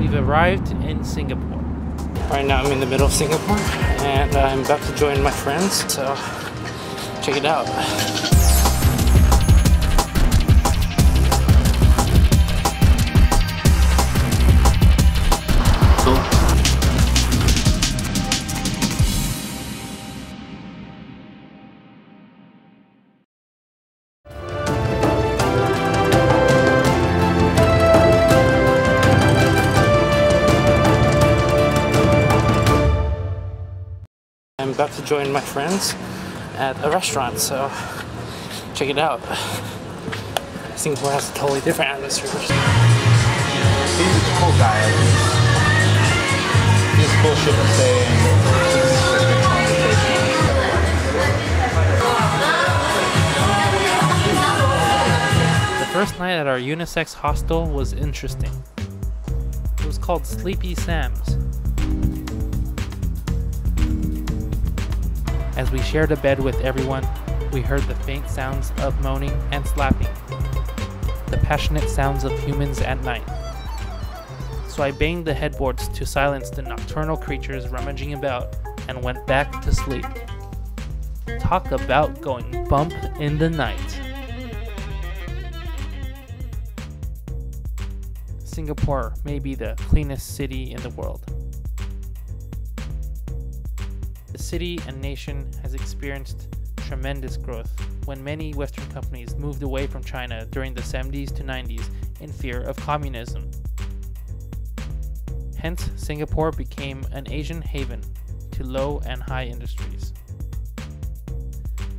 We've arrived in Singapore. Right now I'm in the middle of Singapore and I'm about to join my friends, so check it out. I'm about to join my friends at a restaurant, so check it out. Singapore has a totally different atmosphere. He's a cool guy. He's cool shit to say. The first night at our unisex hostel was interesting. It was called Sleepy Sam's. As we shared a bed with everyone, we heard the faint sounds of moaning and slapping, the passionate sounds of humans at night. So I banged the headboards to silence the nocturnal creatures rummaging about and went back to sleep. Talk about going bump in the night. Singapore may be the cleanest city in the world. The city and nation has experienced tremendous growth when many Western companies moved away from China during the 70s to 90s in fear of communism. Hence, Singapore became an Asian haven to low and high industries.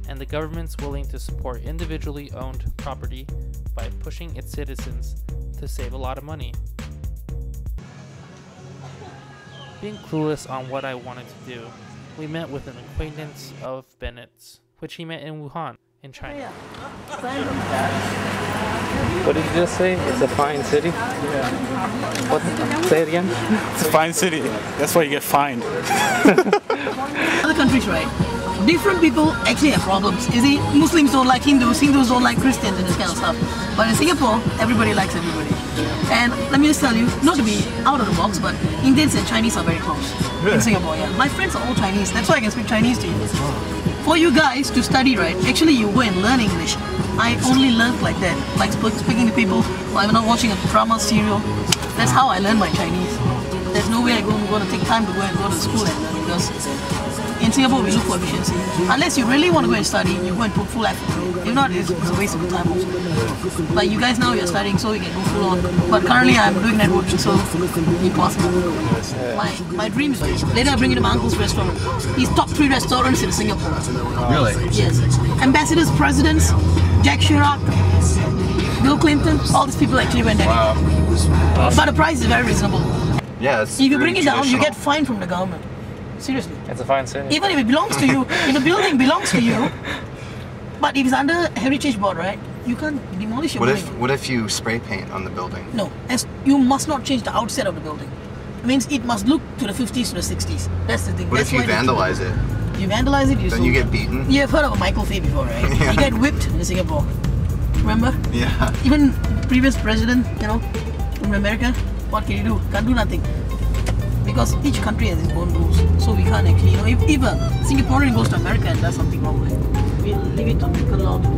And the government's willing to support individually owned property by pushing its citizens to save a lot of money. Being clueless on what I wanted to do, we met with an acquaintance of Bennett's, which he met in Wuhan, in China. What did you just say? It's a fine city? Yeah. What? Say it again? It's a fine city. That's why you get fined. Other countries, right? Different people actually have problems. You see, Muslims don't like Hindus, Hindus don't like Christians and this kind of stuff. But in Singapore, everybody likes everybody. And let me just tell you, not to be out of the box, but Indians and Chinese are very close. Really? In Singapore, yeah. My friends are all Chinese, that's why I can speak Chinese to you. For you guys to study, right, actually you go and learn English. I only learned like that, like speaking to people, or I'm not watching a drama serial. That's how I learn my Chinese. There's no way I'm going to take time to go to school and learn, because in Singapore we look for efficiency. Unless you really want to go and study, you go and put full effort. If not, it's a waste of time also. Like you guys now, you're studying, so you can go full on. But currently I'm doing networking, so impossible. My dream is later I bring you to my uncle's restaurant. He's top 3 restaurants in Singapore. Really? Yes. Ambassadors, presidents, Jack Chirac, Bill Clinton, all these people actually went there. Wow. But the price is very reasonable. Yeah, it's if you bring it down, you get fined from the government. Seriously. It's a fine city. Even if it belongs to you, if the building belongs to you, but if it's under Heritage Board, right, you can't demolish your building. What if you spray paint on the building? No, you must not change the outside of the building. It means it must look to the 50s to the 60s. That's the thing. What if you vandalize it? You vandalize it, then you get beaten? You've heard of a Michael Fee before, right? Yeah. He got whipped in Singapore. Remember? Yeah. Even previous president, you know, from America, what can you do? Can't do nothing. Because each country has its own rules, so we can't actually, you know, if a Singaporean goes to America and does something wrong, we'll leave it to American law to do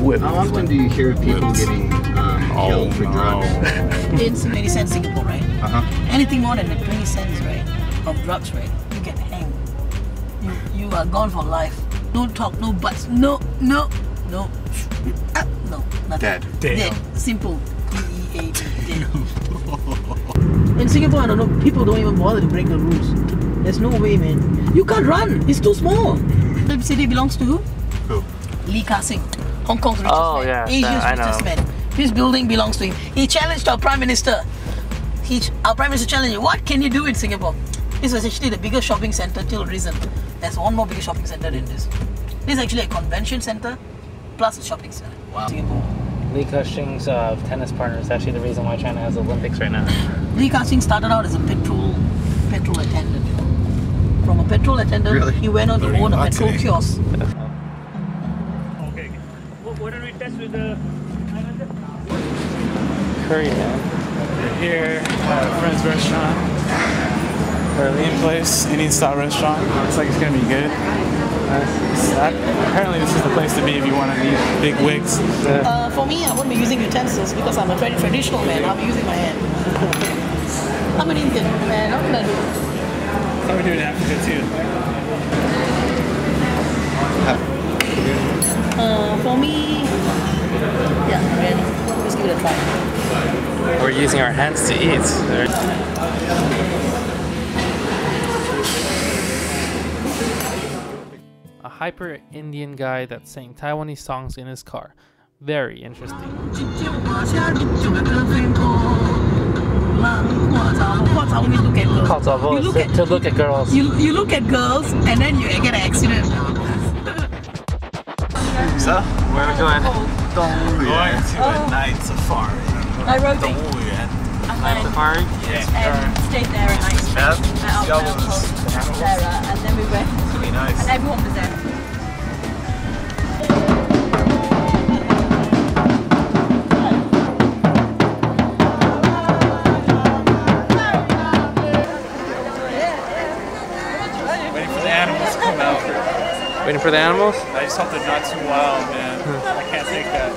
what. How often do you hear of people getting killed for drugs? It's 20 cents Singapore, right? Anything more than 20 cents, right, of drugs, right, you get hanged. You are gone for life. No talk, no buts, no, nothing. Dead. Dead. Simple. D-E-A-D. Dead. In Singapore, I don't know, people don't even bother to break the rules. There's no way, man. You can't run. It's too small. The city belongs to who? Who? Lee Ka-sing, Hong Kong's richest man. Yeah, Asia's richest man. This building belongs to him. He challenged our Prime Minister. Our Prime Minister challenged him. What can you do in Singapore? This was actually the biggest shopping centre till recent. There's one more bigger shopping centre than this. This is actually a convention centre plus a shopping centre. Wow. Singapore. Li Ka-shing's tennis partner is actually the reason why China has the Olympics right now. Lee Ka-shing started out as a petrol attendant. From a petrol attendant, Really? he went on to own a petrol kiosk. Okay. Why don't we test with the Curry, man. here? at a friend's restaurant. Berlin place, Indian style restaurant. Looks like it's gonna be good. Apparently this is the place to be if you want to eat big wigs. For me, I won't be using utensils because I'm a very traditional man. I'll be using my hand. I'm an Indian man. How can I do this? That's how we do it in Africa too. For me, yeah, ready. Let's give it a try. We're using our hands to eat. A hyper Indian guy that sang Taiwanese songs in his car. Very interesting. To look at girls. You look at girls and then you get an accident. So, where are we going? Going to a night safari. Nairobi. Night safari? And stayed there at night. At our hotel, Sarah, and then we went. It's gonna be nice. And everyone was there. Waiting for the animals to come out. Waiting for the animals? I just hope they're not too wild, man. I can't take that.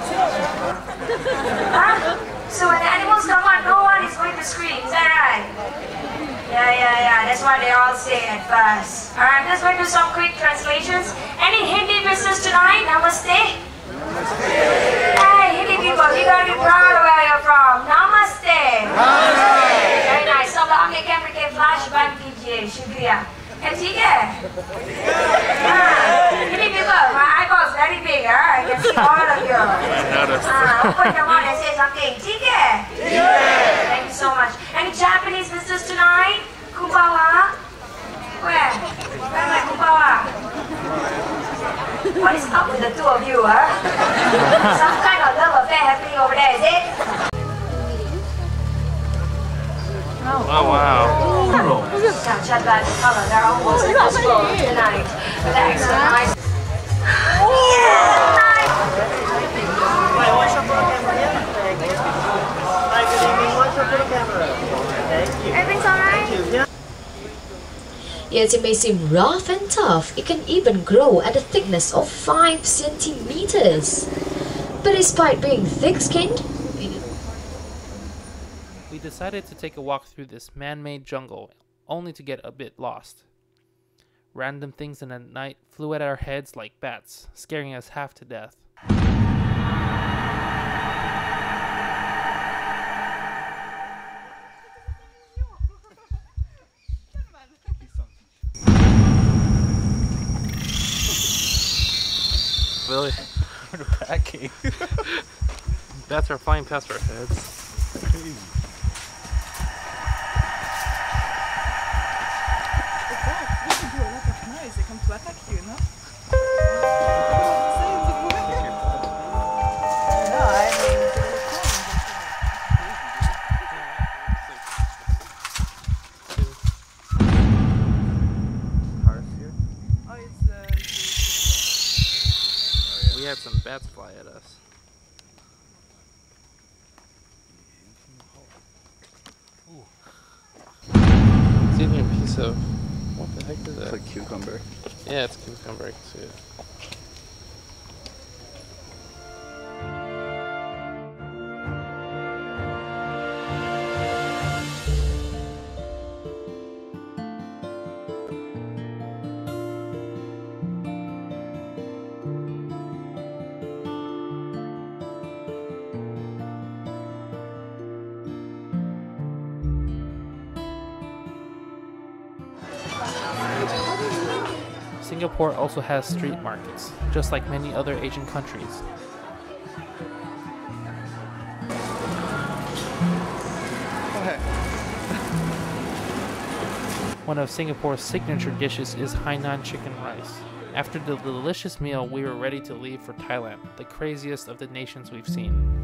So when the animals come on, no one is going to scream, is that right? Yeah, that's what they all say at first. Alright, let's go do some quick translations. Any Hindi business tonight? Namaste. Hey, Hindi people, you gotta be proud of where you're from. Namaste. Very nice. सब लोग अपने कैमरे के flash बंद कीजिए, शुक्रिया. ठीक है? Hindi people, my eyeballs very big, I can see all of you. Open your mouth and say something. ठीक है? Thank you so much. Any Japanese visitors tonight? Kumbawa? Where? Where my Kumbawa? What is up with the two of you, huh? Some kind of love affair happening over there, is it? Oh wow. Snapchat that color, they're almost in this room tonight. Relax, nice. Everything's alright? Yes, it may seem rough and tough. It can even grow at a thickness of 5 centimeters. But despite being thick-skinned, We decided to take a walk through this man-made jungle, only to get a bit lost. Random things in the night flew at our heads like bats, scaring us half to death. Really? We're packing. Bats are flying past our heads. Crazy. They come to attack you, no? We had some bats fly at us. It's even a piece of, what the heck is that? It's like cucumber. Yeah, it's cucumber too. Singapore also has street markets, just like many other Asian countries. One of Singapore's signature dishes is Hainan chicken rice. After the delicious meal, we were ready to leave for Thailand, the craziest of the nations we've seen.